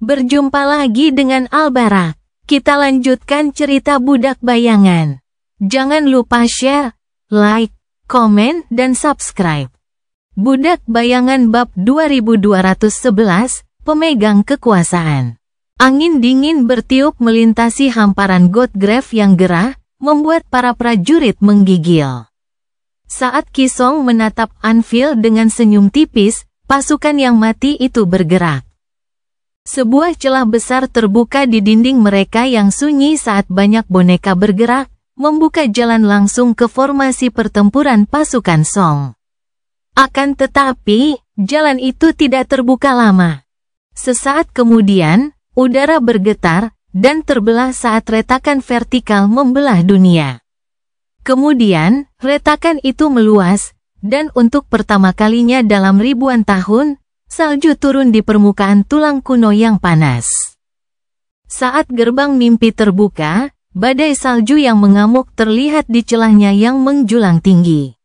Berjumpa lagi dengan Albarak. Kita lanjutkan cerita Budak Bayangan. Jangan lupa share, like, komen, dan subscribe. Budak Bayangan bab 2211, Pemegang Kekuasaan. Angin dingin bertiup melintasi hamparan Godgrave yang gerah, membuat para prajurit menggigil. Saat Ki Song menatap anvil dengan senyum tipis, pasukan yang mati itu bergerak. Sebuah celah besar terbuka di dinding mereka yang sunyi saat banyak boneka bergerak, membuka jalan langsung ke formasi pertempuran pasukan Song. Akan tetapi, jalan itu tidak terbuka lama. Sesaat kemudian, udara bergetar, dan terbelah saat retakan vertikal membelah dunia. Kemudian, retakan itu meluas, dan untuk pertama kalinya dalam ribuan tahun, salju turun di permukaan tulang kuno yang panas. Saat gerbang mimpi terbuka, badai salju yang mengamuk terlihat di celahnya yang menjulang tinggi.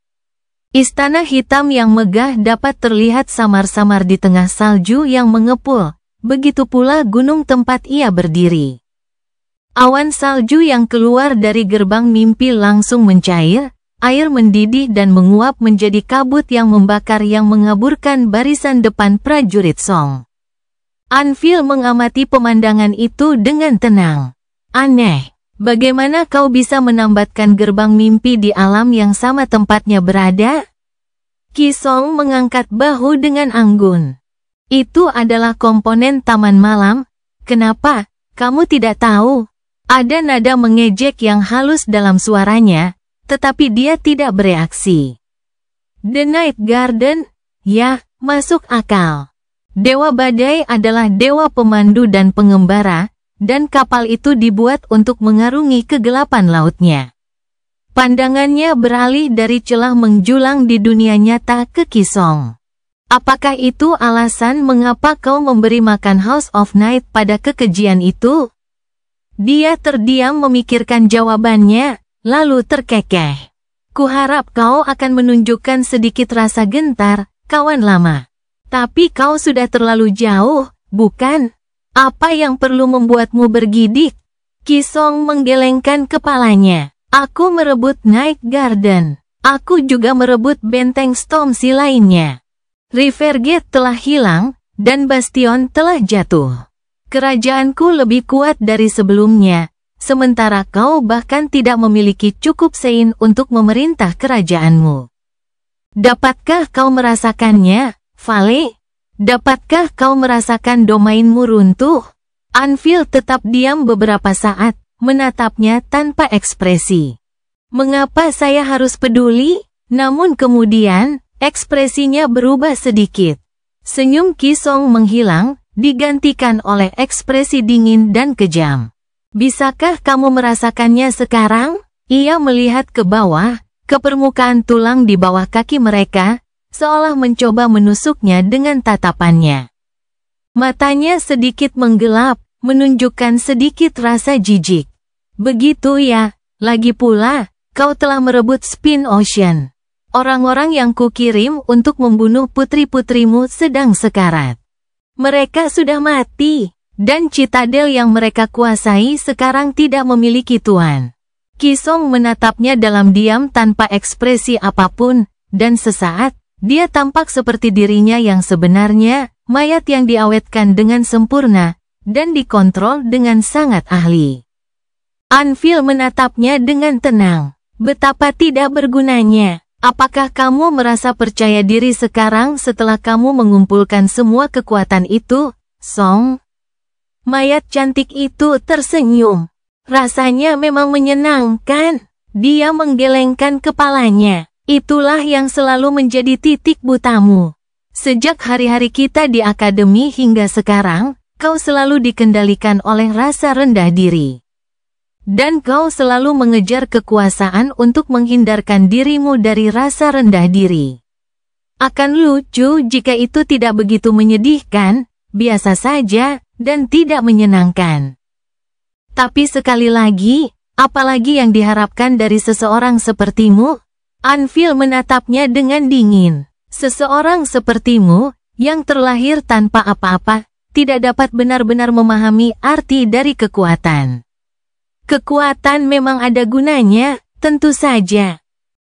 Istana hitam yang megah dapat terlihat samar-samar di tengah salju yang mengepul, begitu pula gunung tempat ia berdiri. Awan salju yang keluar dari gerbang mimpi langsung mencair, air mendidih dan menguap menjadi kabut yang membakar yang mengaburkan barisan depan prajurit Song. Anvil mengamati pemandangan itu dengan tenang. Aneh, bagaimana kau bisa menambatkan gerbang mimpi di alam yang sama tempatnya berada? Ki Song mengangkat bahu dengan anggun. Itu adalah komponen taman malam. Kenapa? Kamu tidak tahu? Ada nada mengejek yang halus dalam suaranya, tetapi dia tidak bereaksi. The Night Garden? Ya, masuk akal. Dewa badai adalah dewa pemandu dan pengembara, dan kapal itu dibuat untuk mengarungi kegelapan lautnya. Pandangannya beralih dari celah menjulang di dunia nyata ke Ki Song. Apakah itu alasan mengapa kau memberi makan House of Night pada kekejian itu? Dia terdiam memikirkan jawabannya, lalu terkekeh. Kuharap kau akan menunjukkan sedikit rasa gentar, kawan lama. Tapi kau sudah terlalu jauh, bukan? Apa yang perlu membuatmu bergidik? Ki Song menggelengkan kepalanya. Aku merebut Night Garden. Aku juga merebut benteng Stormsea lainnya. Rivergate telah hilang, dan Bastion telah jatuh. Kerajaanku lebih kuat dari sebelumnya. Sementara kau bahkan tidak memiliki cukup sein untuk memerintah kerajaanmu. Dapatkah kau merasakannya, Vale? Dapatkah kau merasakan domainmu runtuh? Anvil tetap diam beberapa saat, menatapnya tanpa ekspresi. Mengapa saya harus peduli? Namun kemudian, ekspresinya berubah sedikit. Senyum Ki Song menghilang, digantikan oleh ekspresi dingin dan kejam. Bisakah kamu merasakannya sekarang? Ia melihat ke bawah, ke permukaan tulang di bawah kaki mereka, seolah mencoba menusuknya dengan tatapannya. Matanya sedikit menggelap, menunjukkan sedikit rasa jijik. Begitu ya, lagi pula, kau telah merebut Spin Ocean. Orang-orang yang kukirim untuk membunuh putri-putrimu sedang sekarat. Mereka sudah mati. Dan citadel yang mereka kuasai sekarang tidak memiliki tuan. Ki Song menatapnya dalam diam tanpa ekspresi apapun, dan sesaat, dia tampak seperti dirinya yang sebenarnya, mayat yang diawetkan dengan sempurna, dan dikontrol dengan sangat ahli. Anvil menatapnya dengan tenang. Betapa tidak bergunanya. Apakah kamu merasa percaya diri sekarang setelah kamu mengumpulkan semua kekuatan itu, Song? Mayat cantik itu tersenyum. Rasanya memang menyenangkan. Dia menggelengkan kepalanya. Itulah yang selalu menjadi titik butamu. Sejak hari-hari kita di akademi hingga sekarang, kau selalu dikendalikan oleh rasa rendah diri. Dan kau selalu mengejar kekuasaan untuk menghindarkan dirimu dari rasa rendah diri. Akan lucu jika itu tidak begitu menyedihkan, biasa saja, dan tidak menyenangkan. Tapi sekali lagi, apalagi yang diharapkan dari seseorang sepertimu? Anvil menatapnya dengan dingin. Seseorang sepertimu, yang terlahir tanpa apa-apa, tidak dapat benar-benar memahami arti dari kekuatan. Kekuatan memang ada gunanya, tentu saja.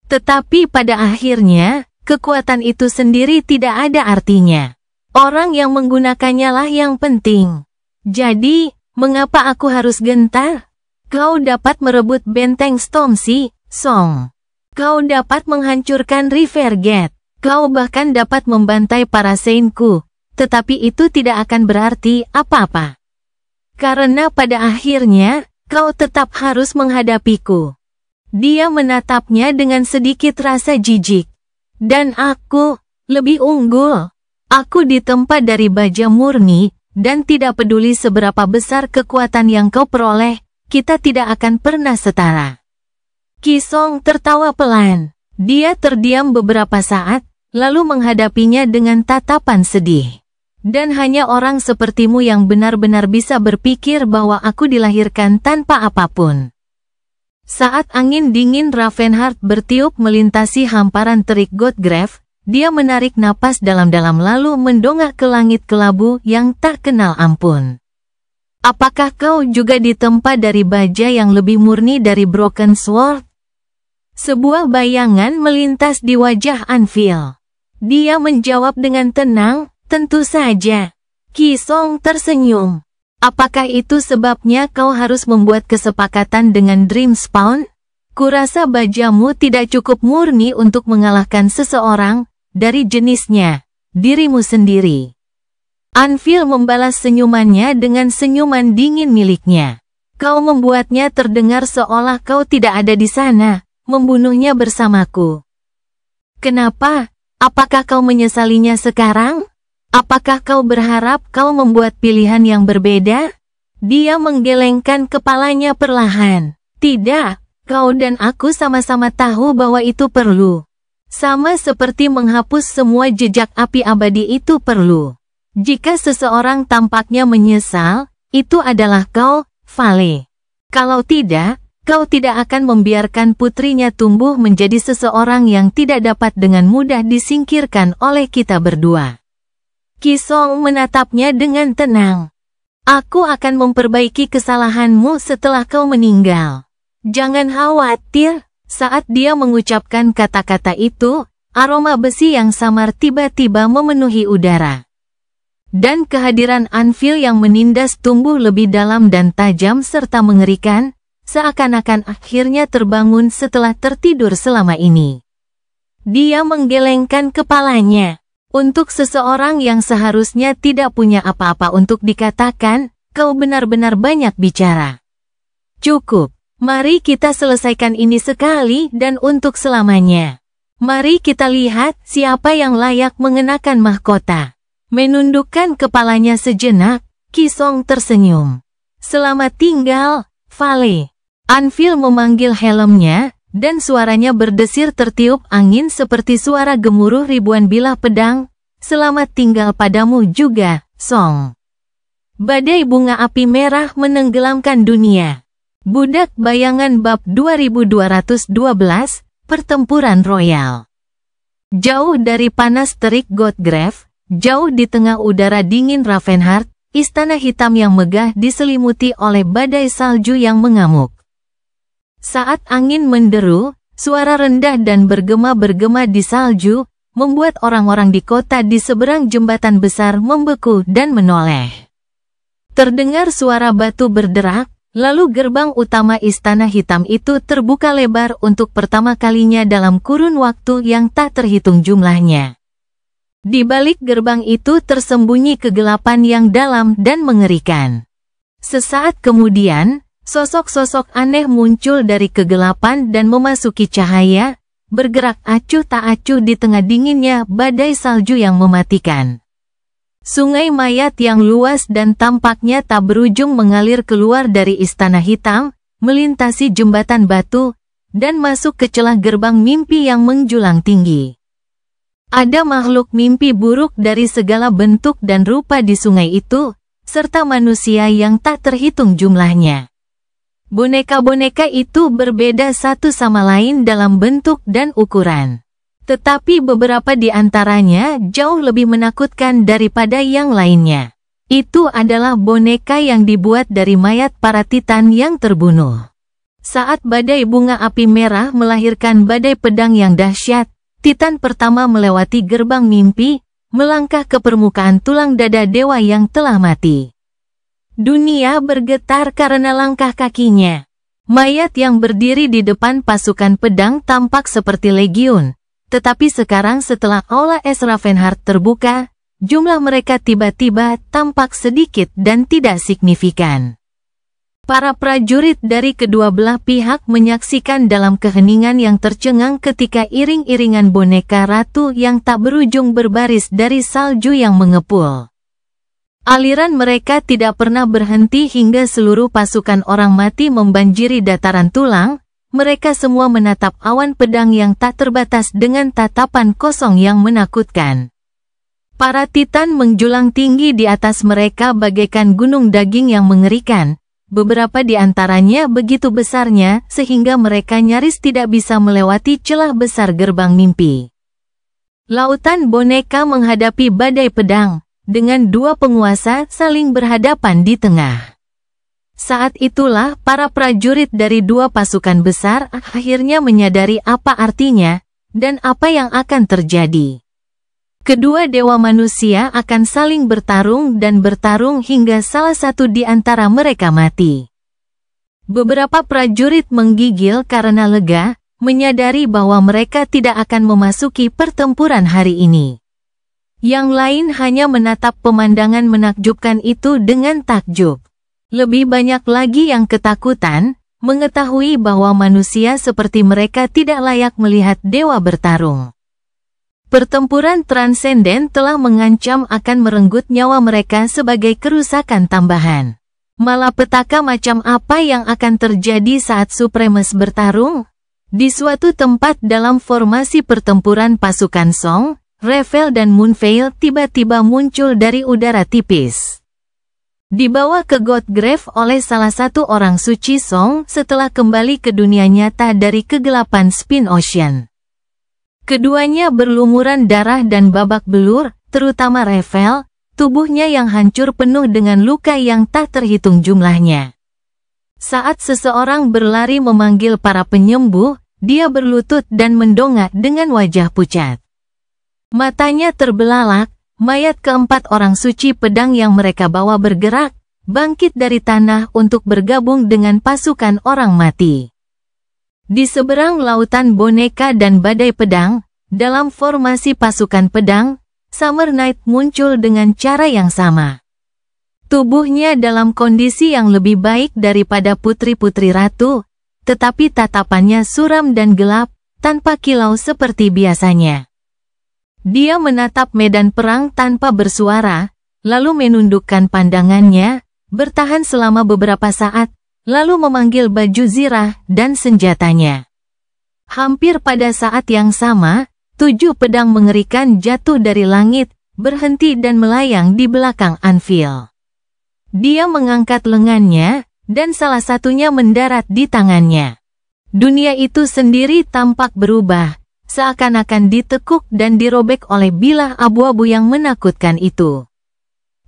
Tetapi pada akhirnya, kekuatan itu sendiri tidak ada artinya. Orang yang menggunakannya lah yang penting. Jadi, mengapa aku harus gentar? Kau dapat merebut benteng Stormsea, Song. Kau dapat menghancurkan Rivergate. Kau bahkan dapat membantai para Saintku. Tetapi itu tidak akan berarti apa-apa. Karena pada akhirnya, kau tetap harus menghadapiku. Dia menatapnya dengan sedikit rasa jijik. Dan aku, lebih unggul. Aku ditempa dari baja murni, dan tidak peduli seberapa besar kekuatan yang kau peroleh, kita tidak akan pernah setara. Qi Song tertawa pelan. Dia terdiam beberapa saat, lalu menghadapinya dengan tatapan sedih. Dan hanya orang sepertimu yang benar-benar bisa berpikir bahwa aku dilahirkan tanpa apapun. Saat angin dingin Ravenheart bertiup melintasi hamparan terik Godgrave, dia menarik napas dalam-dalam lalu mendongak ke langit kelabu yang tak kenal ampun. Apakah kau juga ditempa dari baja yang lebih murni dari Broken Sword? Sebuah bayangan melintas di wajah Anvil. Dia menjawab dengan tenang, tentu saja. Qi Song tersenyum. Apakah itu sebabnya kau harus membuat kesepakatan dengan Dreamspawn? Kurasa bajamu tidak cukup murni untuk mengalahkan seseorang dari jenisnya, dirimu sendiri. Anvil membalas senyumannya dengan senyuman dingin miliknya. Kau membuatnya terdengar seolah kau tidak ada di sana, membunuhnya bersamaku. Kenapa? Apakah kau menyesalinya sekarang? Apakah kau berharap kau membuat pilihan yang berbeda? Dia menggelengkan kepalanya perlahan. Tidak, kau dan aku sama-sama tahu bahwa itu perlu. Sama seperti menghapus semua jejak api abadi itu perlu. Jika seseorang tampaknya menyesal, itu adalah kau, Vale. Kalau tidak, kau tidak akan membiarkan putrinya tumbuh menjadi seseorang yang tidak dapat dengan mudah disingkirkan oleh kita berdua. Qi Song menatapnya dengan tenang. Aku akan memperbaiki kesalahanmu setelah kau meninggal. Jangan khawatir. Saat dia mengucapkan kata-kata itu, aroma besi yang samar tiba-tiba memenuhi udara. Dan kehadiran Anvil yang menindas tumbuh lebih dalam dan tajam serta mengerikan, seakan-akan akhirnya terbangun setelah tertidur selama ini. Dia menggelengkan kepalanya. Untuk seseorang yang seharusnya tidak punya apa-apa untuk dikatakan, kau benar-benar banyak bicara. Cukup, mari kita selesaikan ini sekali dan untuk selamanya. Mari kita lihat siapa yang layak mengenakan mahkota. Menundukkan kepalanya sejenak, Qi Song tersenyum. Selamat tinggal, Vale. Anvil memanggil helmnya, dan suaranya berdesir tertiup angin seperti suara gemuruh ribuan bilah pedang. Selamat tinggal padamu juga, Song. Badai bunga api merah menenggelamkan dunia. Budak bayangan bab 2212, Pertempuran Royal. Jauh dari panas terik Godgrave, jauh di tengah udara dingin Ravenheart, istana hitam yang megah diselimuti oleh badai salju yang mengamuk. Saat angin menderu, suara rendah dan bergema-bergema di salju, membuat orang-orang di kota di seberang jembatan besar membeku dan menoleh. Terdengar suara batu berderak, lalu gerbang utama istana hitam itu terbuka lebar untuk pertama kalinya dalam kurun waktu yang tak terhitung jumlahnya. Di balik gerbang itu tersembunyi kegelapan yang dalam dan mengerikan. Sesaat kemudian, sosok-sosok aneh muncul dari kegelapan dan memasuki cahaya, bergerak acuh tak acuh di tengah dinginnya badai salju yang mematikan. Sungai mayat yang luas dan tampaknya tak berujung mengalir keluar dari istana hitam, melintasi jembatan batu, dan masuk ke celah gerbang mimpi yang menjulang tinggi. Ada makhluk mimpi buruk dari segala bentuk dan rupa di sungai itu, serta manusia yang tak terhitung jumlahnya. Boneka-boneka itu berbeda satu sama lain dalam bentuk dan ukuran. Tetapi beberapa di antaranya jauh lebih menakutkan daripada yang lainnya. Itu adalah boneka yang dibuat dari mayat para titan yang terbunuh. Saat badai bunga api merah melahirkan badai pedang yang dahsyat, titan pertama melewati gerbang mimpi, melangkah ke permukaan tulang dada dewa yang telah mati. Dunia bergetar karena langkah kakinya. Mayat yang berdiri di depan pasukan pedang tampak seperti legiun, tetapi sekarang setelah Aula Es Ravenheart terbuka, jumlah mereka tiba-tiba tampak sedikit dan tidak signifikan. Para prajurit dari kedua belah pihak menyaksikan dalam keheningan yang tercengang ketika iring-iringan boneka ratu yang tak berujung berbaris dari salju yang mengepul. Aliran mereka tidak pernah berhenti hingga seluruh pasukan orang mati membanjiri dataran tulang. Mereka semua menatap awan pedang yang tak terbatas dengan tatapan kosong yang menakutkan. Para titan menjulang tinggi di atas mereka bagaikan gunung daging yang mengerikan. Beberapa di antaranya begitu besarnya sehingga mereka nyaris tidak bisa melewati celah besar gerbang mimpi. Lautan boneka menghadapi badai pedang, dengan dua penguasa saling berhadapan di tengah. Saat itulah para prajurit dari dua pasukan besar akhirnya menyadari apa artinya, dan apa yang akan terjadi. Kedua dewa manusia akan saling bertarung dan bertarung hingga salah satu di antara mereka mati. Beberapa prajurit menggigil karena lega, menyadari bahwa mereka tidak akan memasuki pertempuran hari ini. Yang lain hanya menatap pemandangan menakjubkan itu dengan takjub. Lebih banyak lagi yang ketakutan, mengetahui bahwa manusia seperti mereka tidak layak melihat dewa bertarung. Pertempuran transenden telah mengancam akan merenggut nyawa mereka sebagai kerusakan tambahan. Malapetaka macam apa yang akan terjadi saat Supremes bertarung? Di suatu tempat dalam formasi pertempuran pasukan Song, Revel dan Moonveil tiba-tiba muncul dari udara tipis. Dibawa ke Godgrave oleh salah satu orang suci Song setelah kembali ke dunia nyata dari kegelapan Spin Ocean. Keduanya berlumuran darah dan babak belur, terutama Revel, tubuhnya yang hancur penuh dengan luka yang tak terhitung jumlahnya. Saat seseorang berlari memanggil para penyembuh, dia berlutut dan mendongak dengan wajah pucat. Matanya terbelalak, mayat keempat orang suci pedang yang mereka bawa bergerak, bangkit dari tanah untuk bergabung dengan pasukan orang mati. Di seberang lautan boneka dan badai pedang, dalam formasi pasukan pedang, Summer Night muncul dengan cara yang sama. Tubuhnya dalam kondisi yang lebih baik daripada putri-putri ratu, tetapi tatapannya suram dan gelap, tanpa kilau seperti biasanya. Dia menatap medan perang tanpa bersuara, lalu menundukkan pandangannya, bertahan selama beberapa saat, lalu memanggil baju zirah dan senjatanya. Hampir pada saat yang sama, 7 pedang mengerikan jatuh dari langit, berhenti dan melayang di belakang Anvil. Dia mengangkat lengannya, dan salah satunya mendarat di tangannya. Dunia itu sendiri tampak berubah, seakan-akan ditekuk dan dirobek oleh bilah abu-abu yang menakutkan itu.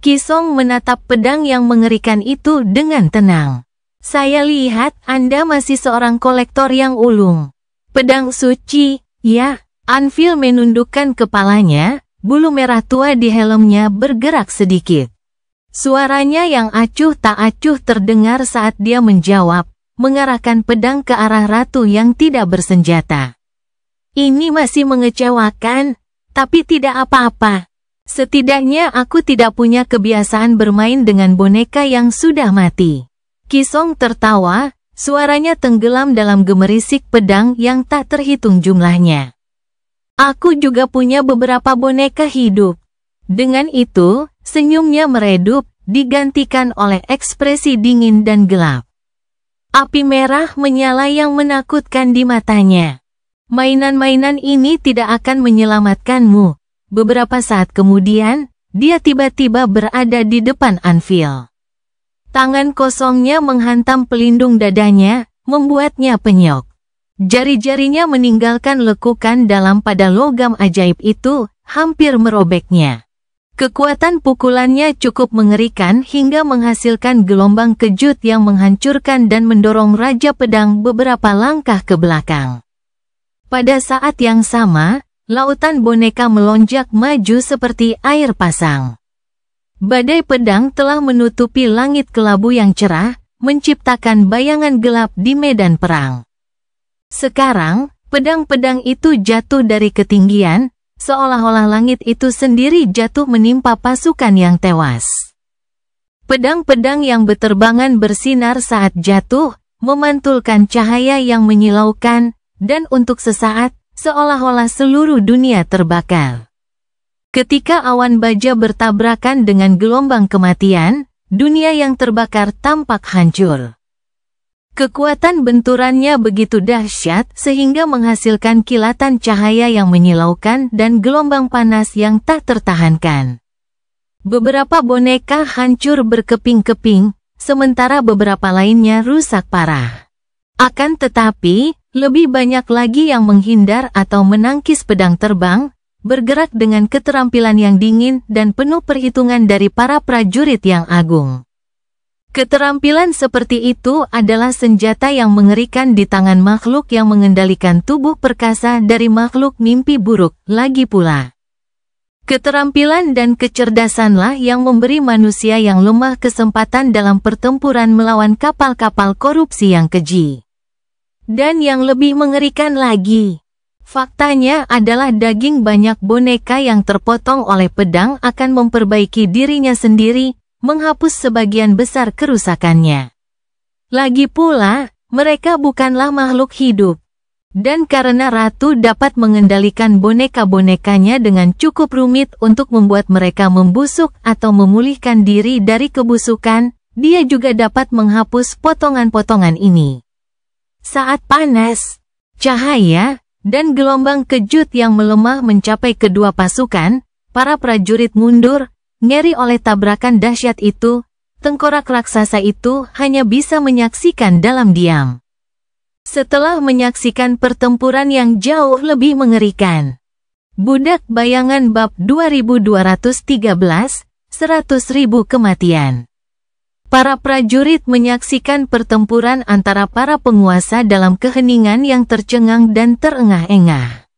Kisong menatap pedang yang mengerikan itu dengan tenang. Saya lihat Anda masih seorang kolektor yang ulung. Pedang suci, ya. Anvil menundukkan kepalanya, bulu merah tua di helmnya bergerak sedikit. Suaranya yang acuh tak acuh terdengar saat dia menjawab, mengarahkan pedang ke arah ratu yang tidak bersenjata. Ini masih mengecewakan, tapi tidak apa-apa. Setidaknya aku tidak punya kebiasaan bermain dengan boneka yang sudah mati. Kisong tertawa, suaranya tenggelam dalam gemerisik pedang yang tak terhitung jumlahnya. Aku juga punya beberapa boneka hidup. Dengan itu, senyumnya meredup, digantikan oleh ekspresi dingin dan gelap. Api merah menyala yang menakutkan di matanya. Mainan-mainan ini tidak akan menyelamatkanmu. Beberapa saat kemudian, dia tiba-tiba berada di depan Anvil. Tangan kosongnya menghantam pelindung dadanya, membuatnya penyok. Jari-jarinya meninggalkan lekukan dalam pada logam ajaib itu, hampir merobeknya. Kekuatan pukulannya cukup mengerikan hingga menghasilkan gelombang kejut yang menghancurkan dan mendorong Raja Pedang beberapa langkah ke belakang. Pada saat yang sama, lautan boneka melonjak maju seperti air pasang. Badai pedang telah menutupi langit kelabu yang cerah, menciptakan bayangan gelap di medan perang. Sekarang, pedang-pedang itu jatuh dari ketinggian, seolah-olah langit itu sendiri jatuh menimpa pasukan yang tewas. Pedang-pedang yang beterbangan bersinar saat jatuh, memantulkan cahaya yang menyilaukan, dan untuk sesaat, seolah-olah seluruh dunia terbakar. Ketika awan baja bertabrakan dengan gelombang kematian, dunia yang terbakar tampak hancur. Kekuatan benturannya begitu dahsyat sehingga menghasilkan kilatan cahaya yang menyilaukan dan gelombang panas yang tak tertahankan. Beberapa boneka hancur berkeping-keping, sementara beberapa lainnya rusak parah. Akan tetapi, lebih banyak lagi yang menghindar atau menangkis pedang terbang, bergerak dengan keterampilan yang dingin dan penuh perhitungan dari para prajurit yang agung. Keterampilan seperti itu adalah senjata yang mengerikan di tangan makhluk yang mengendalikan tubuh perkasa dari makhluk mimpi buruk. Lagi pula, keterampilan dan kecerdasanlah yang memberi manusia yang lemah kesempatan dalam pertempuran melawan kapal-kapal korupsi yang keji. Dan yang lebih mengerikan lagi, faktanya adalah daging banyak boneka yang terpotong oleh pedang akan memperbaiki dirinya sendiri, menghapus sebagian besar kerusakannya. Lagi pula, mereka bukanlah makhluk hidup. Dan karena ratu dapat mengendalikan boneka-bonekanya dengan cukup rumit untuk membuat mereka membusuk atau memulihkan diri dari kebusukan, dia juga dapat menghapus potongan-potongan ini. Saat panas, cahaya, dan gelombang kejut yang melemah mencapai kedua pasukan, para prajurit mundur, ngeri oleh tabrakan dahsyat itu. Tengkorak raksasa itu hanya bisa menyaksikan dalam diam. Setelah menyaksikan pertempuran yang jauh lebih mengerikan. Budak Bayangan bab 2213, 100.000 kematian. Para prajurit menyaksikan pertempuran antara para penguasa dalam keheningan yang tercengang dan terengah-engah.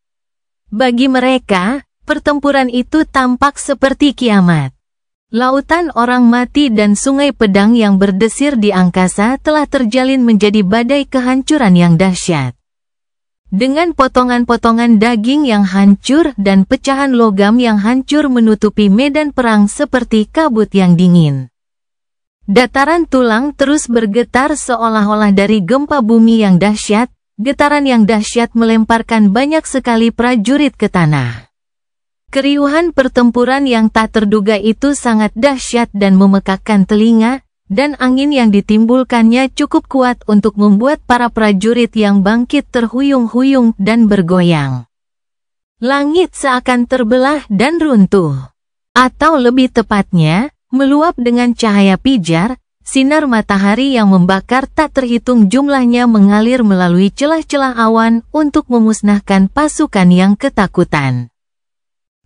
Bagi mereka, pertempuran itu tampak seperti kiamat. Lautan orang mati dan sungai pedang yang berdesir di angkasa telah terjalin menjadi badai kehancuran yang dahsyat. Dengan potongan-potongan daging yang hancur dan pecahan logam yang hancur menutupi medan perang seperti kabut yang dingin. Dataran tulang terus bergetar seolah-olah dari gempa bumi yang dahsyat. Getaran yang dahsyat melemparkan banyak sekali prajurit ke tanah. Keriuhan pertempuran yang tak terduga itu sangat dahsyat dan memekakkan telinga, dan angin yang ditimbulkannya cukup kuat untuk membuat para prajurit yang bangkit terhuyung-huyung dan bergoyang. Langit seakan terbelah dan runtuh. Atau lebih tepatnya, meluap dengan cahaya pijar, sinar matahari yang membakar tak terhitung jumlahnya mengalir melalui celah-celah awan untuk memusnahkan pasukan yang ketakutan.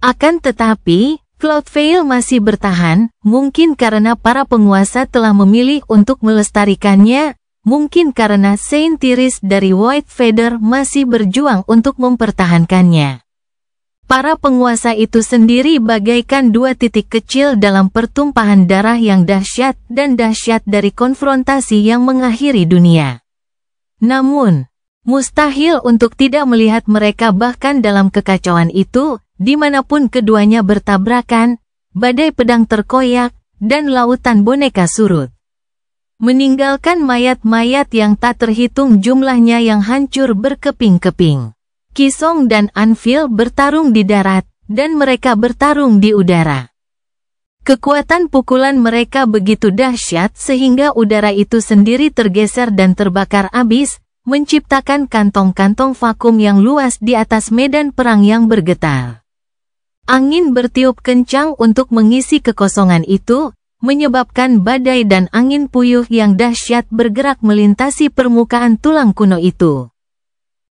Akan tetapi, Cloudveil masih bertahan, mungkin karena para penguasa telah memilih untuk melestarikannya, mungkin karena Saint Tyrese dari White Feather masih berjuang untuk mempertahankannya. Para penguasa itu sendiri bagaikan dua titik kecil dalam pertumpahan darah yang dahsyat dan dahsyat dari konfrontasi yang mengakhiri dunia. Namun, mustahil untuk tidak melihat mereka bahkan dalam kekacauan itu. Dimanapun keduanya bertabrakan, badai pedang terkoyak, dan lautan boneka surut. Meninggalkan mayat-mayat yang tak terhitung jumlahnya yang hancur berkeping-keping. Kisong dan Anvil bertarung di darat, dan mereka bertarung di udara. Kekuatan pukulan mereka begitu dahsyat sehingga udara itu sendiri tergeser dan terbakar abis, menciptakan kantong-kantong vakum yang luas di atas medan perang yang bergetar. Angin bertiup kencang untuk mengisi kekosongan itu, menyebabkan badai dan angin puyuh yang dahsyat bergerak melintasi permukaan tulang kuno itu.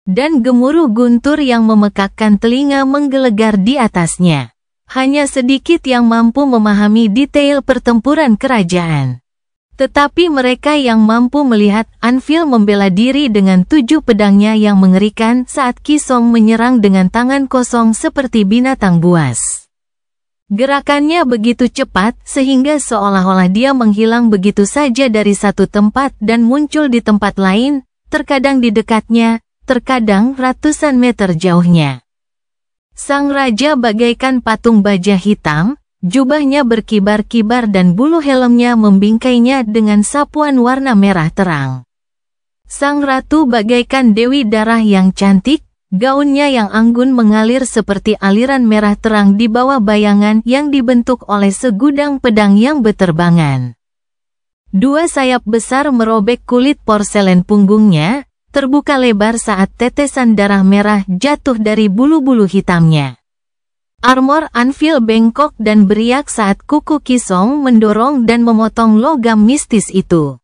Dan gemuruh guntur yang memekakkan telinga menggelegar di atasnya. Hanya sedikit yang mampu memahami detail pertempuran kerajaan. Tetapi mereka yang mampu melihat Anvil membela diri dengan 7 pedangnya yang mengerikan saat Qi Song menyerang dengan tangan kosong seperti binatang buas. Gerakannya begitu cepat sehingga seolah-olah dia menghilang begitu saja dari satu tempat dan muncul di tempat lain, terkadang di dekatnya, terkadang ratusan meter jauhnya. Sang raja bagaikan patung baja hitam, jubahnya berkibar-kibar dan bulu helmnya membingkainya dengan sapuan warna merah terang. Sang ratu bagaikan dewi darah yang cantik, gaunnya yang anggun mengalir seperti aliran merah terang di bawah bayangan yang dibentuk oleh segudang pedang yang beterbangan. 2 sayap besar merobek kulit porselen punggungnya, terbuka lebar saat tetesan darah merah jatuh dari bulu-bulu hitamnya. Armor Anvil bengkok dan beriak saat kuku Qi Song mendorong dan memotong logam mistis itu.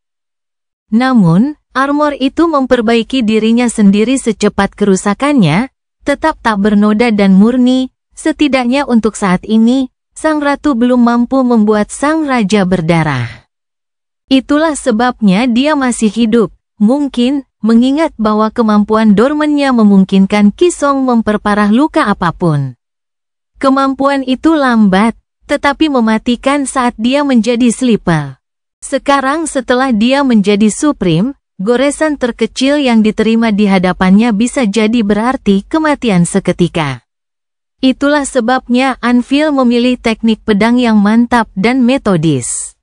Namun, armor itu memperbaiki dirinya sendiri secepat kerusakannya, tetap tak bernoda dan murni, setidaknya untuk saat ini, sang ratu belum mampu membuat sang raja berdarah. Itulah sebabnya dia masih hidup, mungkin, mengingat bahwa kemampuan dormannya memungkinkan Qi Song memperparah luka apapun. Kemampuan itu lambat, tetapi mematikan saat dia menjadi sleeper. Sekarang setelah dia menjadi supreme, goresan terkecil yang diterima di hadapannya bisa jadi berarti kematian seketika. Itulah sebabnya Anvil memilih teknik pedang yang mantap dan metodis.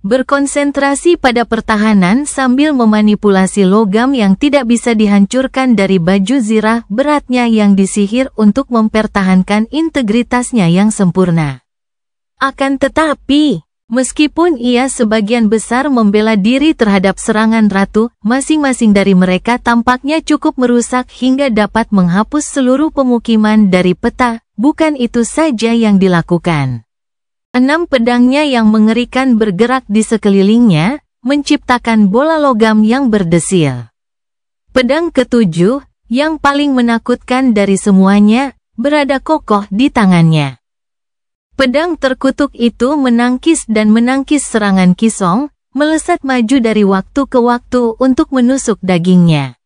Berkonsentrasi pada pertahanan sambil memanipulasi logam yang tidak bisa dihancurkan dari baju zirah beratnya yang disihir untuk mempertahankan integritasnya yang sempurna. Akan tetapi, meskipun ia sebagian besar membela diri terhadap serangan ratu, masing-masing dari mereka tampaknya cukup merusak hingga dapat menghapus seluruh pemukiman dari peta, bukan itu saja yang dilakukan. 6 pedangnya yang mengerikan bergerak di sekelilingnya, menciptakan bola logam yang berdesil. Pedang ke-7, yang paling menakutkan dari semuanya, berada kokoh di tangannya. Pedang terkutuk itu menangkis dan menangkis serangan Qi Song, melesat maju dari waktu ke waktu untuk menusuk dagingnya.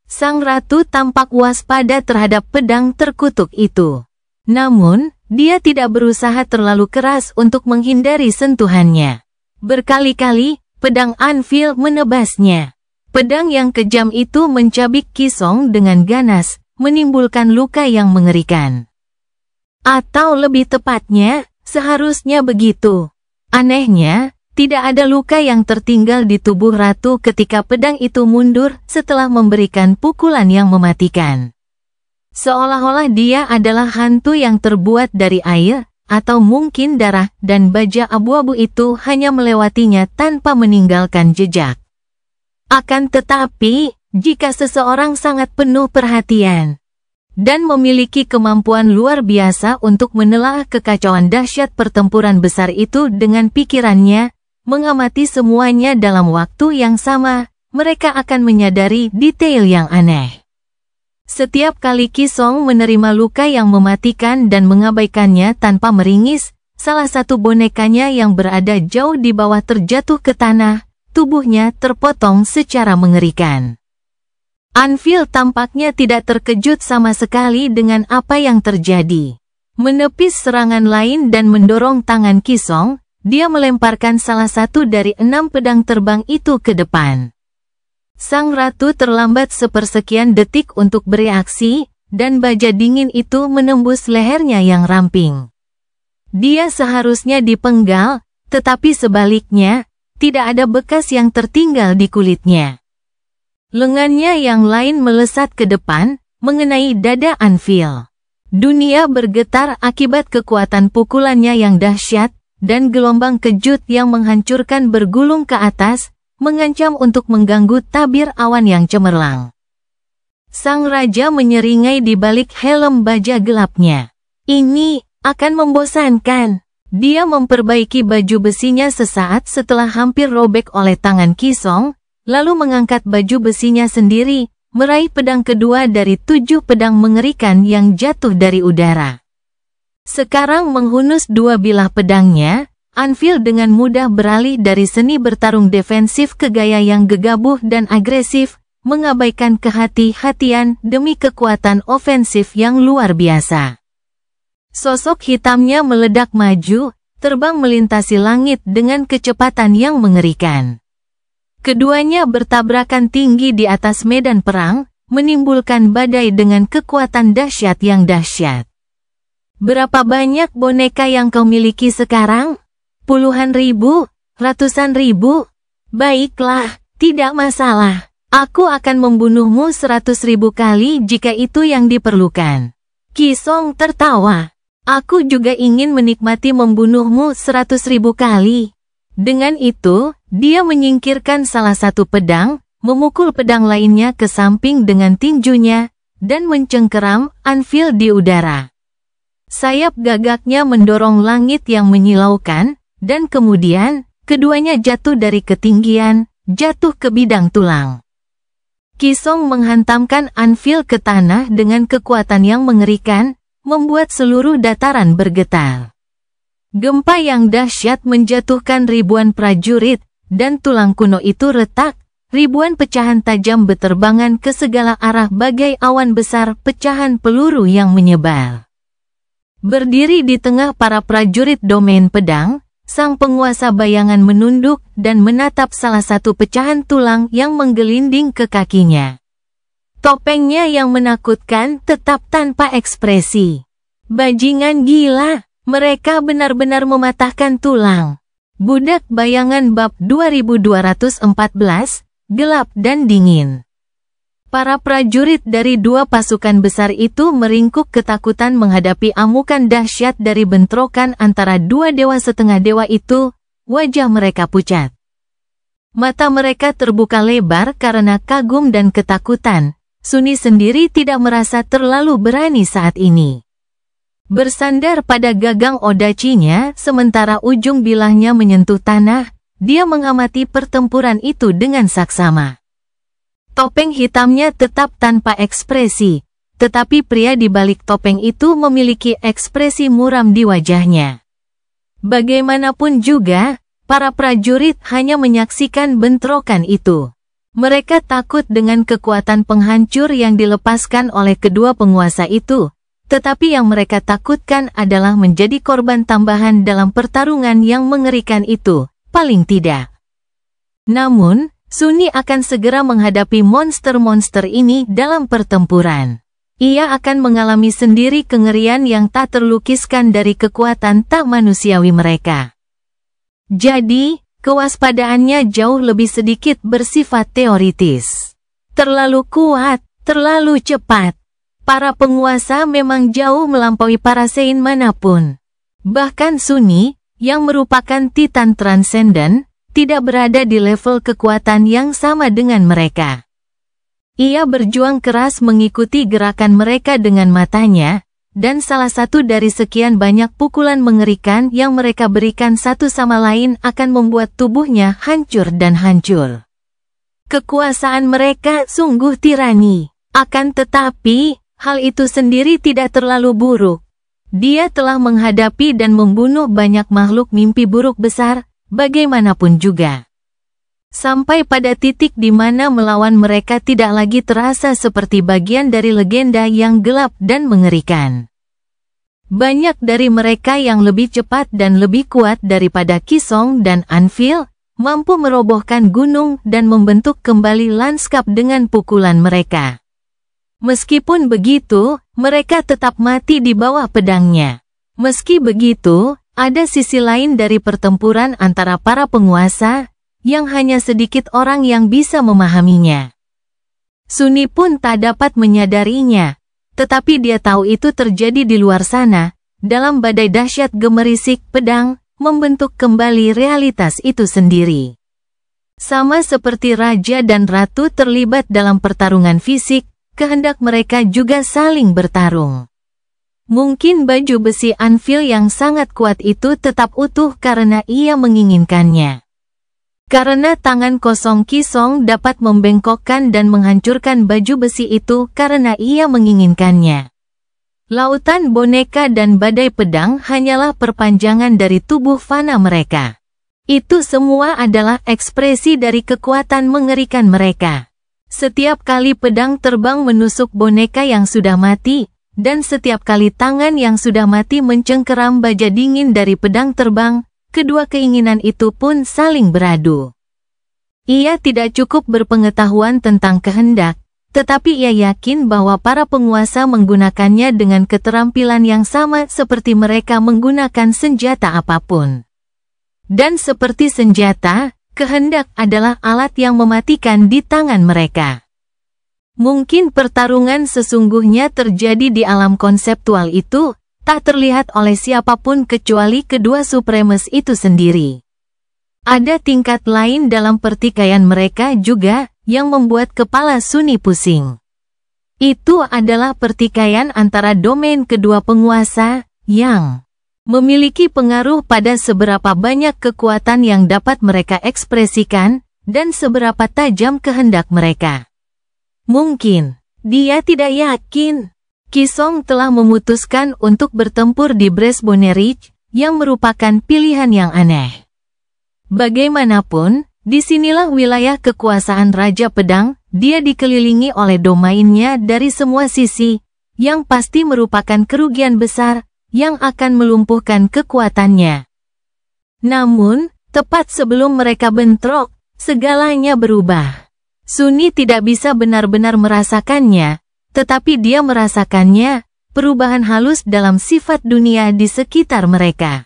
Sang ratu tampak waspada terhadap pedang terkutuk itu. Namun, dia tidak berusaha terlalu keras untuk menghindari sentuhannya. Berkali-kali, pedang Anvil menebasnya. Pedang yang kejam itu mencabik Qi Song dengan ganas, menimbulkan luka yang mengerikan. Atau lebih tepatnya, seharusnya begitu. Anehnya, tidak ada luka yang tertinggal di tubuh ratu ketika pedang itu mundur setelah memberikan pukulan yang mematikan. Seolah-olah dia adalah hantu yang terbuat dari air, atau mungkin darah, dan baja abu-abu itu hanya melewatinya tanpa meninggalkan jejak. Akan tetapi, jika seseorang sangat penuh perhatian, dan memiliki kemampuan luar biasa untuk menelaah kekacauan dahsyat pertempuran besar itu dengan pikirannya, mengamati semuanya dalam waktu yang sama, mereka akan menyadari detail yang aneh. Setiap kali Qi Song menerima luka yang mematikan dan mengabaikannya tanpa meringis, salah satu bonekanya yang berada jauh di bawah terjatuh ke tanah, tubuhnya terpotong secara mengerikan. Anvil tampaknya tidak terkejut sama sekali dengan apa yang terjadi. Menepis serangan lain dan mendorong tangan Qi Song, dia melemparkan salah satu dari 6 pedang terbang itu ke depan. Sang ratu terlambat sepersekian detik untuk bereaksi, dan baja dingin itu menembus lehernya yang ramping. Dia seharusnya dipenggal, tetapi sebaliknya, tidak ada bekas yang tertinggal di kulitnya. Lengannya yang lain melesat ke depan, mengenai dada Anvil. Dunia bergetar akibat kekuatan pukulannya yang dahsyat, dan gelombang kejut yang menghancurkan bergulung ke atas, mengancam untuk mengganggu tabir awan yang cemerlang. Sang raja menyeringai di balik helm baja gelapnya. Ini akan membosankan. Dia memperbaiki baju besinya sesaat setelah hampir robek oleh tangan Qi Song, lalu mengangkat baju besinya sendiri, meraih pedang kedua dari 7 pedang mengerikan yang jatuh dari udara. Sekarang menghunus dua bilah pedangnya, Anvil dengan mudah beralih dari seni bertarung defensif ke gaya yang gegabah dan agresif, mengabaikan kehati-hatian demi kekuatan ofensif yang luar biasa. Sosok hitamnya meledak maju, terbang melintasi langit dengan kecepatan yang mengerikan. Keduanya bertabrakan tinggi di atas medan perang, menimbulkan badai dengan kekuatan dahsyat yang dahsyat. Berapa banyak boneka yang kau miliki sekarang? Puluhan ribu? Ratusan ribu? Baiklah, tidak masalah. Aku akan membunuhmu 100.000 kali jika itu yang diperlukan. Kisong tertawa. Aku juga ingin menikmati membunuhmu 100.000 kali. Dengan itu, dia menyingkirkan salah satu pedang, memukul pedang lainnya ke samping dengan tinjunya, dan mencengkeram Anvil di udara. Sayap gagaknya mendorong langit yang menyilaukan, dan kemudian, keduanya jatuh dari ketinggian, jatuh ke bidang tulang. Kisong menghantamkan Anvil ke tanah dengan kekuatan yang mengerikan, membuat seluruh dataran bergetar. Gempa yang dahsyat menjatuhkan ribuan prajurit, dan tulang kuno itu retak, ribuan pecahan tajam beterbangan ke segala arah bagai awan besar pecahan peluru yang menyebar. Berdiri di tengah para prajurit domain pedang, sang penguasa bayangan menunduk dan menatap salah satu pecahan tulang yang menggelinding ke kakinya. Topengnya yang menakutkan tetap tanpa ekspresi. Bajingan gila, mereka benar-benar mematahkan tulang. Budak Bayangan bab 2214, gelap dan dingin. Para prajurit dari dua pasukan besar itu meringkuk ketakutan menghadapi amukan dahsyat dari bentrokan antara dua dewa setengah dewa itu, wajah mereka pucat. Mata mereka terbuka lebar karena kagum dan ketakutan. Suni sendiri tidak merasa terlalu berani saat ini. Bersandar pada gagang odachinya, sementara ujung bilahnya menyentuh tanah, dia mengamati pertempuran itu dengan saksama. Topeng hitamnya tetap tanpa ekspresi, tetapi pria di balik topeng itu memiliki ekspresi muram di wajahnya. Bagaimanapun juga, para prajurit hanya menyaksikan bentrokan itu. Mereka takut dengan kekuatan penghancur yang dilepaskan oleh kedua penguasa itu, tetapi yang mereka takutkan adalah menjadi korban tambahan dalam pertarungan yang mengerikan itu, paling tidak. Namun, Suni akan segera menghadapi monster-monster ini dalam pertempuran. Ia akan mengalami sendiri kengerian yang tak terlukiskan dari kekuatan tak manusiawi mereka. Jadi, kewaspadaannya jauh lebih sedikit bersifat teoritis. Terlalu kuat, terlalu cepat. Para penguasa memang jauh melampaui para sein manapun. Bahkan Suni, yang merupakan Titan Transcendent, tidak berada di level kekuatan yang sama dengan mereka. Ia berjuang keras mengikuti gerakan mereka dengan matanya, dan salah satu dari sekian banyak pukulan mengerikan yang mereka berikan satu sama lain akan membuat tubuhnya hancur dan hancur. Kekuasaan mereka sungguh tirani. Akan tetapi, hal itu sendiri tidak terlalu buruk. Dia telah menghadapi dan membunuh banyak makhluk mimpi buruk besar, bagaimanapun juga. Sampai pada titik di mana melawan mereka tidak lagi terasa seperti bagian dari legenda yang gelap dan mengerikan. Banyak dari mereka yang lebih cepat dan lebih kuat daripada Kisong dan Anvil, mampu merobohkan gunung dan membentuk kembali lanskap dengan pukulan mereka. Meskipun begitu, mereka tetap mati di bawah pedangnya. Meski begitu, ada sisi lain dari pertempuran antara para penguasa, yang hanya sedikit orang yang bisa memahaminya. Suni pun tak dapat menyadarinya, tetapi dia tahu itu terjadi di luar sana, dalam badai dahsyat gemerisik pedang, membentuk kembali realitas itu sendiri. Sama seperti raja dan ratu terlibat dalam pertarungan fisik, kehendak mereka juga saling bertarung. Mungkin baju besi Anvil yang sangat kuat itu tetap utuh karena ia menginginkannya. Karena tangan kosong Kisong dapat membengkokkan dan menghancurkan baju besi itu karena ia menginginkannya. Lautan boneka dan badai pedang hanyalah perpanjangan dari tubuh fana mereka. Itu semua adalah ekspresi dari kekuatan mengerikan mereka. Setiap kali pedang terbang menusuk boneka yang sudah mati, dan setiap kali tangan yang sudah mati mencengkeram baja dingin dari pedang terbang, kedua keinginan itu pun saling beradu. Ia tidak cukup berpengetahuan tentang kehendak, tetapi ia yakin bahwa para penguasa menggunakannya dengan keterampilan yang sama seperti mereka menggunakan senjata apapun. Dan seperti senjata, kehendak adalah alat yang mematikan di tangan mereka. Mungkin pertarungan sesungguhnya terjadi di alam konseptual itu, tak terlihat oleh siapapun kecuali kedua supremes itu sendiri. Ada tingkat lain dalam pertikaian mereka juga, yang membuat kepala Sunni pusing. Itu adalah pertikaian antara domain kedua penguasa, yang memiliki pengaruh pada seberapa banyak kekuatan yang dapat mereka ekspresikan, dan seberapa tajam kehendak mereka. Mungkin, dia tidak yakin. Kisong telah memutuskan untuk bertempur di Bresbonerich, yang merupakan pilihan yang aneh. Bagaimanapun, disinilah wilayah kekuasaan Raja Pedang, dia dikelilingi oleh domainnya dari semua sisi, yang pasti merupakan kerugian besar, yang akan melumpuhkan kekuatannya. Namun, tepat sebelum mereka bentrok, segalanya berubah. Sunni tidak bisa benar-benar merasakannya, tetapi dia merasakannya, perubahan halus dalam sifat dunia di sekitar mereka.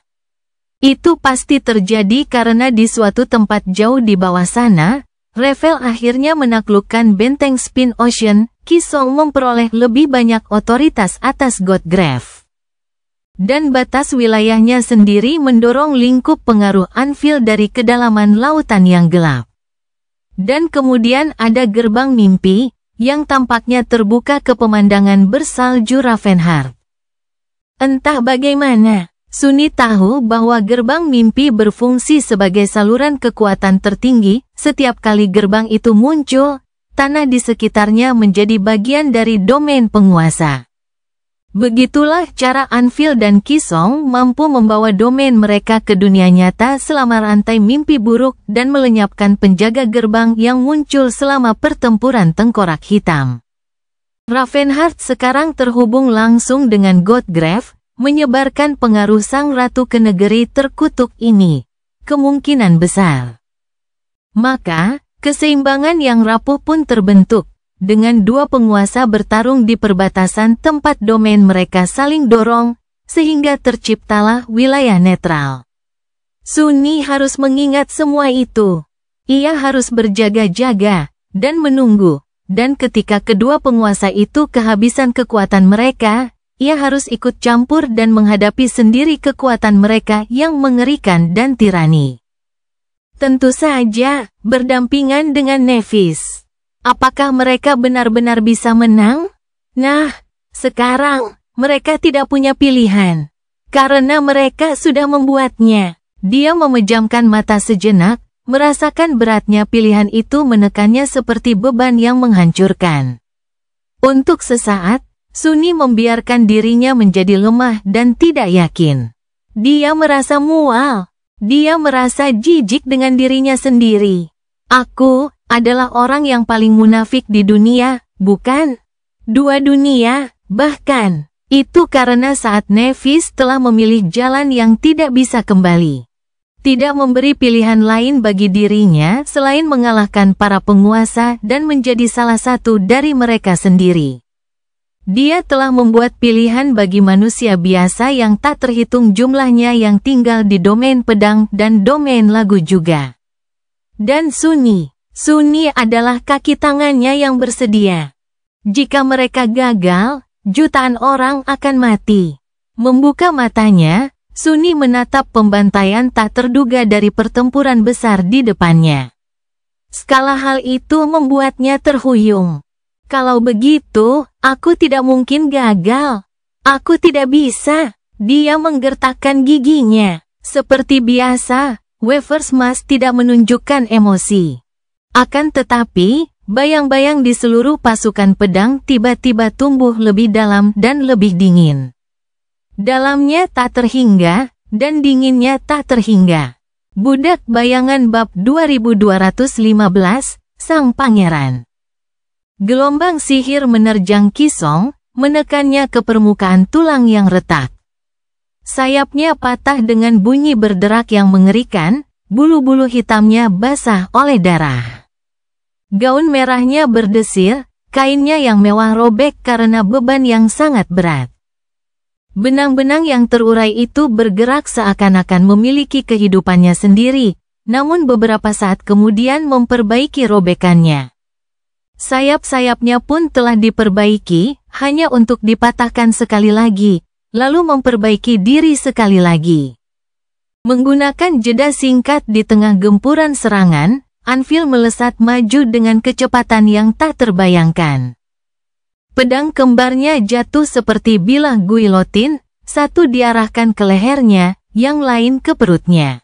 Itu pasti terjadi karena di suatu tempat jauh di bawah sana, Revel akhirnya menaklukkan benteng Spin Ocean. Kisong memperoleh lebih banyak otoritas atas Godgrave. Dan batas wilayahnya sendiri mendorong lingkup pengaruh Anvil dari kedalaman lautan yang gelap. Dan kemudian ada gerbang mimpi, yang tampaknya terbuka ke pemandangan bersalju Ravenheart. Entah bagaimana, Sunni tahu bahwa gerbang mimpi berfungsi sebagai saluran kekuatan tertinggi. Setiap kali gerbang itu muncul, tanah di sekitarnya menjadi bagian dari domain penguasa. Begitulah cara Anvil dan Kisong mampu membawa domain mereka ke dunia nyata selama rantai mimpi buruk dan melenyapkan penjaga gerbang yang muncul selama pertempuran tengkorak hitam. Ravenheart sekarang terhubung langsung dengan Godgrave, menyebarkan pengaruh sang ratu ke negeri terkutuk ini. Kemungkinan besar. Maka, keseimbangan yang rapuh pun terbentuk, dengan dua penguasa bertarung di perbatasan tempat domain mereka saling dorong, sehingga terciptalah wilayah netral. Sunni harus mengingat semua itu. Ia harus berjaga-jaga, dan menunggu, dan ketika kedua penguasa itu kehabisan kekuatan mereka, ia harus ikut campur dan menghadapi sendiri kekuatan mereka yang mengerikan dan tirani. Tentu saja, berdampingan dengan Nephis. Apakah mereka benar-benar bisa menang? Nah, sekarang, mereka tidak punya pilihan. Karena mereka sudah membuatnya. Dia memejamkan mata sejenak, merasakan beratnya pilihan itu menekannya seperti beban yang menghancurkan. Untuk sesaat, Sunni membiarkan dirinya menjadi lemah dan tidak yakin. Dia merasa mual. Dia merasa jijik dengan dirinya sendiri. Aku adalah orang yang paling munafik di dunia, bukan? Dua dunia, bahkan. Itu karena saat Nephis telah memilih jalan yang tidak bisa kembali. Tidak memberi pilihan lain bagi dirinya selain mengalahkan para penguasa dan menjadi salah satu dari mereka sendiri. Dia telah membuat pilihan bagi manusia biasa yang tak terhitung jumlahnya yang tinggal di domain pedang dan domain lagu juga. Dan Sunni adalah kaki tangannya yang bersedia. Jika mereka gagal, jutaan orang akan mati. Membuka matanya, Sunni menatap pembantaian tak terduga dari pertempuran besar di depannya. Skala hal itu membuatnya terhuyung. Kalau begitu, aku tidak mungkin gagal. Aku tidak bisa. Dia menggertakkan giginya. Seperti biasa, Weversmas tidak menunjukkan emosi. Akan tetapi, bayang-bayang di seluruh pasukan pedang tiba-tiba tumbuh lebih dalam dan lebih dingin. Dalamnya tak terhingga, dan dinginnya tak terhingga. Budak Bayangan bab 2215, Sang Pangeran. Gelombang sihir menerjang Kisong, menekannya ke permukaan tulang yang retak. Sayapnya patah dengan bunyi berderak yang mengerikan, bulu-bulu hitamnya basah oleh darah. Gaun merahnya berdesir, kainnya yang mewah robek karena beban yang sangat berat. Benang-benang yang terurai itu bergerak seakan-akan memiliki kehidupannya sendiri, namun beberapa saat kemudian memperbaiki robekannya. Sayap-sayapnya pun telah diperbaiki, hanya untuk dipatahkan sekali lagi, lalu memperbaiki diri sekali lagi. Menggunakan jeda singkat di tengah gempuran serangan, Anvil melesat maju dengan kecepatan yang tak terbayangkan. Pedang kembarnya jatuh seperti bilah guilotin, satu diarahkan ke lehernya, yang lain ke perutnya.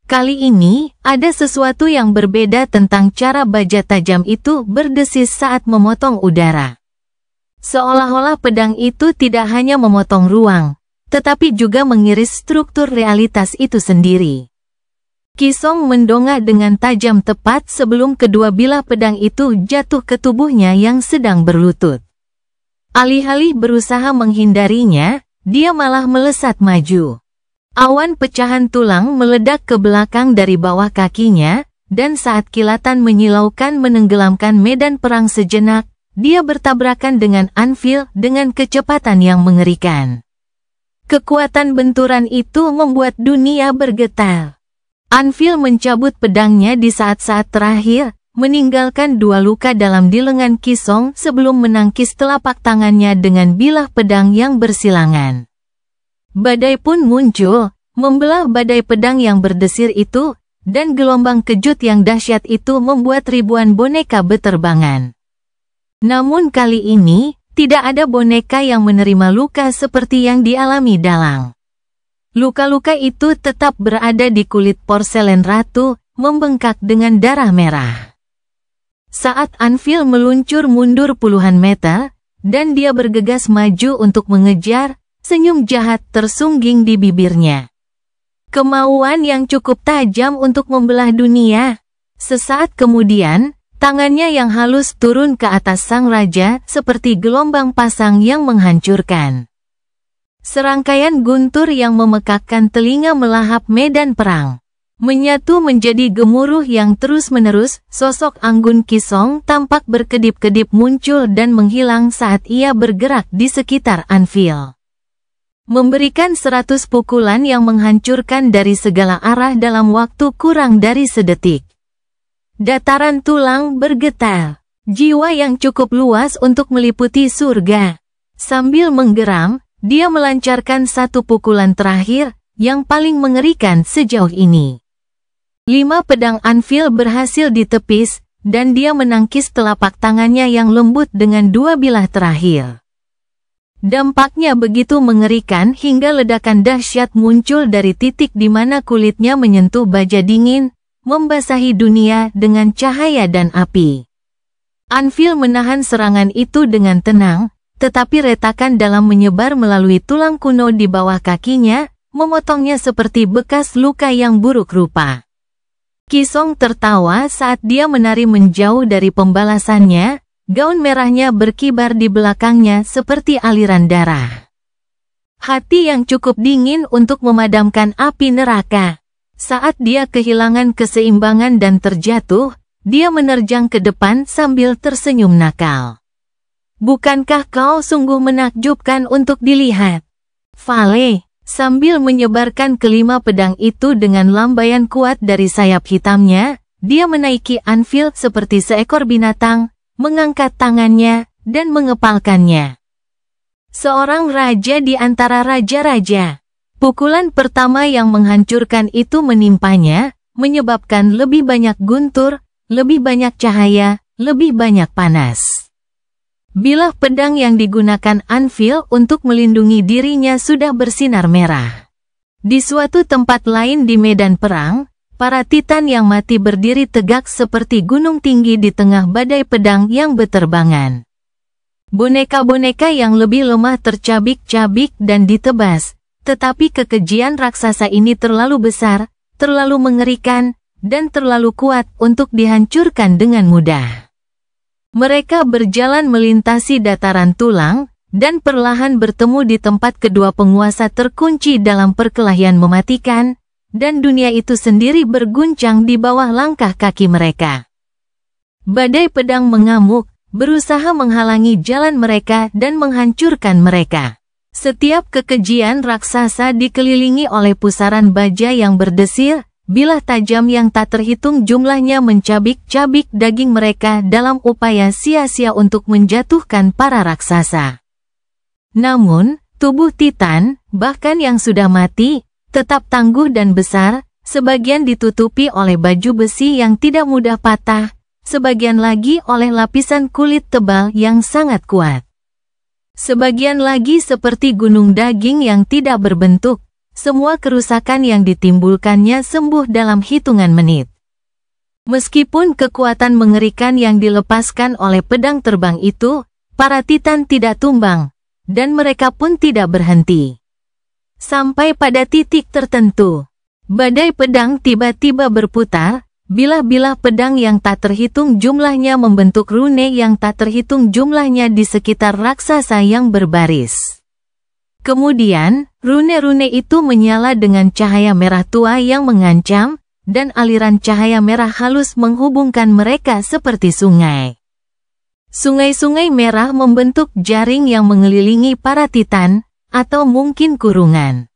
Kali ini, ada sesuatu yang berbeda tentang cara baja tajam itu berdesis saat memotong udara. Seolah-olah pedang itu tidak hanya memotong ruang, tetapi juga mengiris struktur realitas itu sendiri. Kisong mendongak dengan tajam tepat sebelum kedua bilah pedang itu jatuh ke tubuhnya yang sedang berlutut. Alih-alih berusaha menghindarinya, dia malah melesat maju. Awan pecahan tulang meledak ke belakang dari bawah kakinya, dan saat kilatan menyilaukan menenggelamkan medan perang sejenak, dia bertabrakan dengan Anvil dengan kecepatan yang mengerikan. Kekuatan benturan itu membuat dunia bergetar. Anvil mencabut pedangnya di saat-saat terakhir, meninggalkan dua luka dalam di lengan Kisong sebelum menangkis telapak tangannya dengan bilah pedang yang bersilangan. Badai pun muncul, membelah badai pedang yang berdesir itu, dan gelombang kejut yang dahsyat itu membuat ribuan boneka beterbangan. Namun kali ini, tidak ada boneka yang menerima luka seperti yang dialami Dalang. Luka-luka itu tetap berada di kulit porselen ratu, membengkak dengan darah merah. Saat Anvil meluncur mundur puluhan meter, dan dia bergegas maju untuk mengejar, senyum jahat tersungging di bibirnya. Kemauan yang cukup tajam untuk membelah dunia. Sesaat kemudian, tangannya yang halus turun ke atas sang raja seperti gelombang pasang yang menghancurkan. Serangkaian guntur yang memekakkan telinga melahap medan perang. Menyatu menjadi gemuruh yang terus-menerus, sosok Anggun Kisong tampak berkedip-kedip muncul dan menghilang saat ia bergerak di sekitar Anvil. Memberikan 100 pukulan yang menghancurkan dari segala arah dalam waktu kurang dari sedetik. Dataran tulang bergetar, jiwa yang cukup luas untuk meliputi surga. Sambil menggeram, dia melancarkan satu pukulan terakhir, yang paling mengerikan sejauh ini. 5 pedang Anvil berhasil ditepis, dan dia menangkis telapak tangannya yang lembut dengan 2 bilah terakhir. Dampaknya begitu mengerikan hingga ledakan dahsyat muncul dari titik di mana kulitnya menyentuh baja dingin, membasahi dunia dengan cahaya dan api. Anvil menahan serangan itu dengan tenang, tetapi retakan dalam menyebar melalui tulang kuno di bawah kakinya, memotongnya seperti bekas luka yang buruk rupa. Kisong tertawa saat dia menari menjauh dari pembalasannya, gaun merahnya berkibar di belakangnya seperti aliran darah. Hati yang cukup dingin untuk memadamkan api neraka. Saat dia kehilangan keseimbangan dan terjatuh, dia menerjang ke depan sambil tersenyum nakal. Bukankah kau sungguh menakjubkan untuk dilihat? Vale, sambil menyebarkan kelima pedang itu dengan lambaian kuat dari sayap hitamnya, dia menaiki Anvil seperti seekor binatang, mengangkat tangannya, dan mengepalkannya. Seorang raja di antara raja-raja. Pukulan pertama yang menghancurkan itu menimpanya, menyebabkan lebih banyak guntur, lebih banyak cahaya, lebih banyak panas. Bilah pedang yang digunakan Anvil untuk melindungi dirinya sudah bersinar merah. Di suatu tempat lain di medan perang, para titan yang mati berdiri tegak seperti gunung tinggi di tengah badai pedang yang berterbangan. Boneka-boneka yang lebih lemah tercabik-cabik dan ditebas, tetapi kekejian raksasa ini terlalu besar, terlalu mengerikan, dan terlalu kuat untuk dihancurkan dengan mudah. Mereka berjalan melintasi dataran tulang, dan perlahan bertemu di tempat kedua penguasa terkunci dalam perkelahian mematikan, dan dunia itu sendiri berguncang di bawah langkah kaki mereka. Badai pedang mengamuk, berusaha menghalangi jalan mereka dan menghancurkan mereka. Setiap kekejian raksasa dikelilingi oleh pusaran baja yang berdesir, bilah tajam yang tak terhitung jumlahnya mencabik-cabik daging mereka dalam upaya sia-sia untuk menjatuhkan para raksasa. Namun, tubuh Titan, bahkan yang sudah mati, tetap tangguh dan besar, sebagian ditutupi oleh baju besi yang tidak mudah patah, sebagian lagi oleh lapisan kulit tebal yang sangat kuat. Sebagian lagi seperti gunung daging yang tidak berbentuk, semua kerusakan yang ditimbulkannya sembuh dalam hitungan menit. Meskipun kekuatan mengerikan yang dilepaskan oleh pedang terbang itu, para titan tidak tumbang, dan mereka pun tidak berhenti. Sampai pada titik tertentu, badai pedang tiba-tiba berputar, bilah-bilah pedang yang tak terhitung jumlahnya membentuk rune yang tak terhitung jumlahnya di sekitar raksasa yang berbaris. Kemudian, rune-rune itu menyala dengan cahaya merah tua yang mengancam, dan aliran cahaya merah halus menghubungkan mereka seperti sungai. Sungai-sungai merah membentuk jaring yang mengelilingi para titan, atau mungkin kurungan.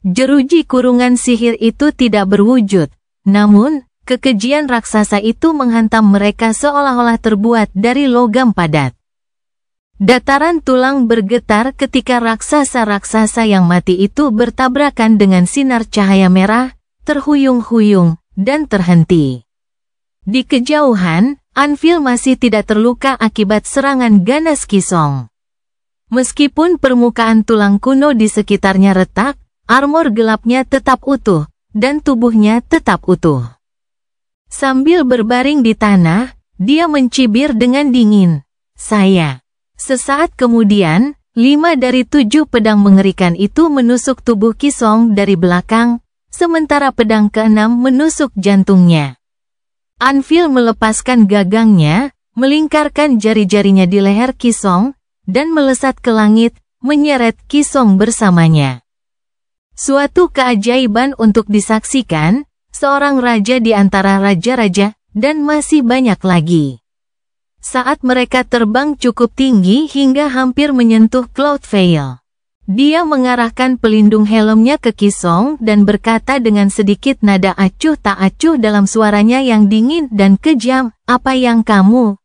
Jeruji kurungan sihir itu tidak berwujud, namun, kekejian raksasa itu menghantam mereka seolah-olah terbuat dari logam padat. Dataran tulang bergetar ketika raksasa-raksasa yang mati itu bertabrakan dengan sinar cahaya merah, terhuyung-huyung, dan terhenti. Di kejauhan, Anvil masih tidak terluka akibat serangan ganas Qisong. Meskipun permukaan tulang kuno di sekitarnya retak, armor gelapnya tetap utuh, dan tubuhnya tetap utuh. Sambil berbaring di tanah, dia mencibir dengan dingin. "Saya." Sesaat kemudian, 5 dari 7 pedang mengerikan itu menusuk tubuh Qisong dari belakang, sementara pedang ke-6 menusuk jantungnya. Anvil melepaskan gagangnya, melingkarkan jari-jarinya di leher Qisong, dan melesat ke langit, menyeret Qisong bersamanya. Suatu keajaiban untuk disaksikan, seorang raja di antara raja-raja, dan masih banyak lagi. Saat mereka terbang cukup tinggi hingga hampir menyentuh Cloudveil, dia mengarahkan pelindung helmnya ke Qisong dan berkata dengan sedikit nada acuh tak acuh dalam suaranya yang dingin dan kejam, "Apa yang kamu?"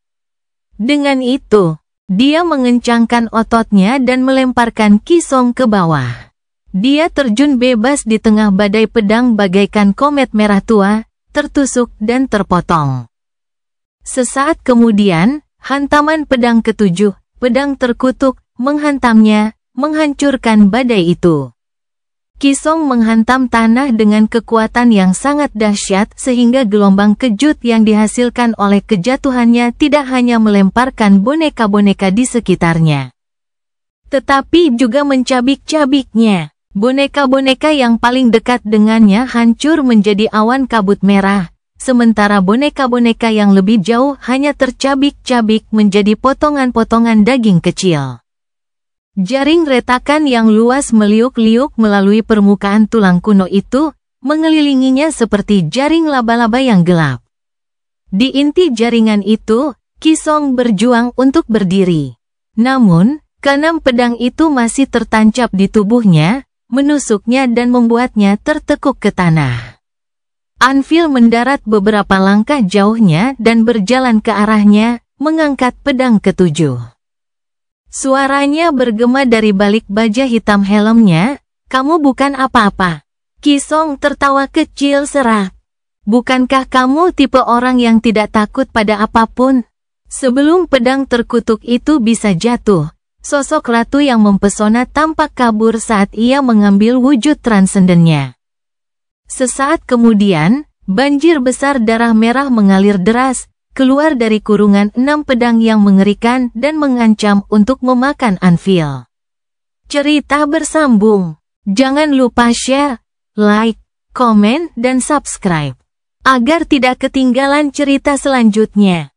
Dengan itu, dia mengencangkan ototnya dan melemparkan Qisong ke bawah. Dia terjun bebas di tengah badai pedang bagaikan komet merah tua, tertusuk dan terpotong. Sesaat kemudian, hantaman pedang ke-7, pedang terkutuk, menghantamnya, menghancurkan badai itu. Qisong menghantam tanah dengan kekuatan yang sangat dahsyat sehingga gelombang kejut yang dihasilkan oleh kejatuhannya tidak hanya melemparkan boneka-boneka di sekitarnya, tetapi juga mencabik-cabiknya. Boneka-boneka yang paling dekat dengannya hancur menjadi awan kabut merah, sementara boneka-boneka yang lebih jauh hanya tercabik-cabik menjadi potongan-potongan daging kecil. Jaring retakan yang luas meliuk-liuk melalui permukaan tulang kuno itu, mengelilinginya seperti jaring laba-laba yang gelap. Di inti jaringan itu, Qisong berjuang untuk berdiri. Namun, ke-6 pedang itu masih tertancap di tubuhnya, menusuknya dan membuatnya tertekuk ke tanah. Anvil mendarat beberapa langkah jauhnya dan berjalan ke arahnya, mengangkat pedang ke-7. Suaranya bergema dari balik baja hitam helmnya, "Kamu bukan apa-apa." Qisong tertawa kecil serak. "Bukankah kamu tipe orang yang tidak takut pada apapun?" Sebelum pedang terkutuk itu bisa jatuh, sosok ratu yang mempesona tampak kabur saat ia mengambil wujud transendennya. Sesaat kemudian, Banjir besar darah merah mengalir deras, keluar dari kurungan 6 pedang yang mengerikan dan mengancam untuk memakan Anvil. Cerita bersambung. Jangan lupa share, like, komen, dan subscribe agar tidak ketinggalan cerita selanjutnya.